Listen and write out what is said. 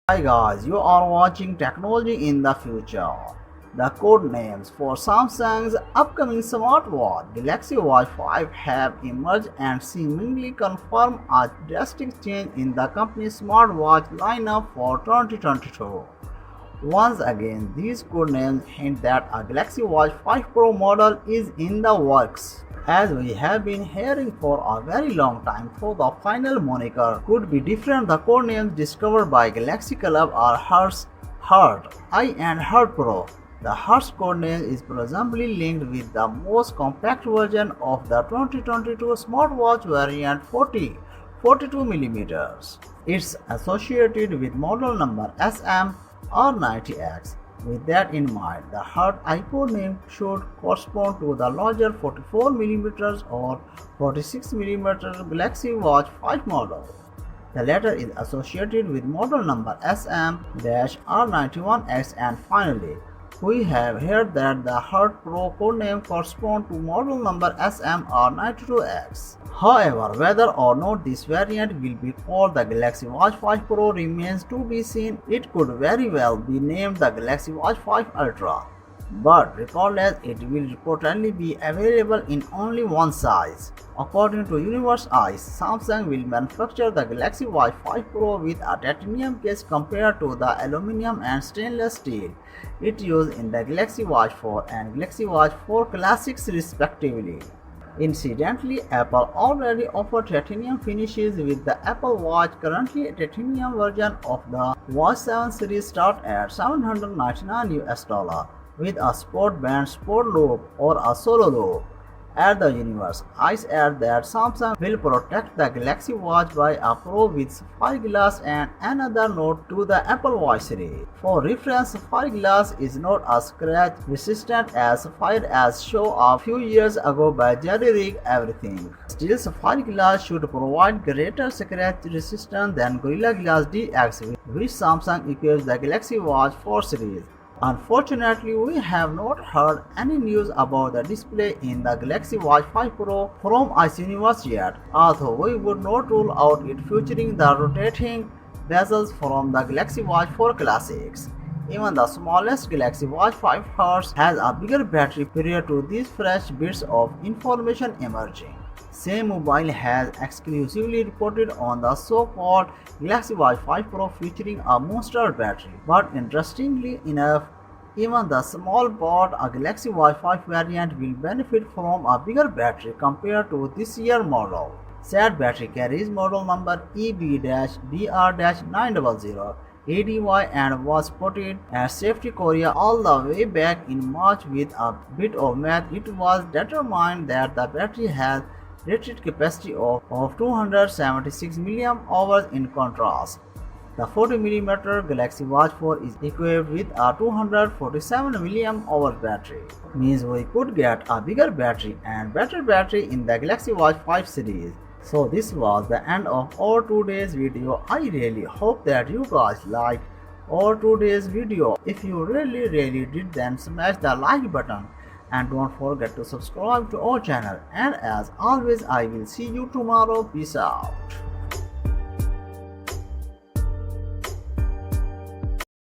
Hi guys, you are watching Technology in the Future. The code names for Samsung's upcoming smartwatch Galaxy Watch 5 have emerged and seemingly confirm a drastic change in the company's smartwatch lineup for 2022. Once again, these code names hint that a Galaxy Watch 5 Pro model is in the works. As we have been hearing for a very long time, so the final moniker could be different. The code names discovered by GalaxyClub are Unheard, unheard Pro. The Hertz code name is presumably linked with the most compact version of the 2022 smartwatch variant 42mm. It's associated with model number SM or 90X. With that in mind, the Hertz iPod name should correspond to the larger 44mm or 46mm Galaxy Watch 5 model. The latter is associated with model number SM-R91X, and finally, we have heard that the Hertz Pro codename corresponds to model number SM-R92X. However, whether or not this variant will be called the Galaxy Watch 5 Pro remains to be seen. It could very well be named the Galaxy Watch 5 Ultra, but regardless, it will reportedly be available in only one size. According to Universe Eyes, Samsung will manufacture the Galaxy Watch 5 Pro with a titanium case compared to the aluminum and stainless steel it used in the Galaxy Watch 4 and Galaxy Watch 4 Classics respectively. Incidentally, Apple already offers titanium finishes with the Apple Watch. Currently, a titanium version of the Watch 7 series starts at $799 with a sport band, sport loop, or a solo loop. At the Universe Eyes add that Samsung will protect the Galaxy Watch by a Pro with sapphire glass and another node to the Apple Watch series. For reference, sapphire glass is not as scratch resistant as sapphire as shown a few years ago by Jerry Rig Everything. Still, sapphire glass should provide greater scratch resistance than Gorilla Glass DX, which Samsung equips the Galaxy Watch 4 series. Unfortunately, we have not heard any news about the display in the Galaxy Watch 5 Pro from Ice Universe yet, although we would not rule out it featuring the rotating bezels from the Galaxy Watch 4 Classics. Even the smallest Galaxy Watch 5 Hz has a bigger battery prior to these fresh bits of information emerging. Same Mobile has exclusively reported on the so-called Galaxy Watch 5 Pro featuring a monster battery. But interestingly enough, even the small part a Galaxy Watch 5 variant will benefit from a bigger battery compared to this year's model. Said battery carries model number EB-BR-900 ADY and was spotted at Safety Korea all the way back in March. With a bit of math, it was determined that the battery has rated capacity of 276 mAh. In contrast, the 40mm Galaxy Watch 4 is equipped with a 247 mAh battery. Means we could get a bigger battery and better battery in the Galaxy Watch 5 series. So this was the end of our today's video. I really hope that you guys liked our today's video. If you really did, then smash the like button. And don't forget to subscribe to our channel. And as always, I will see you tomorrow. Peace out.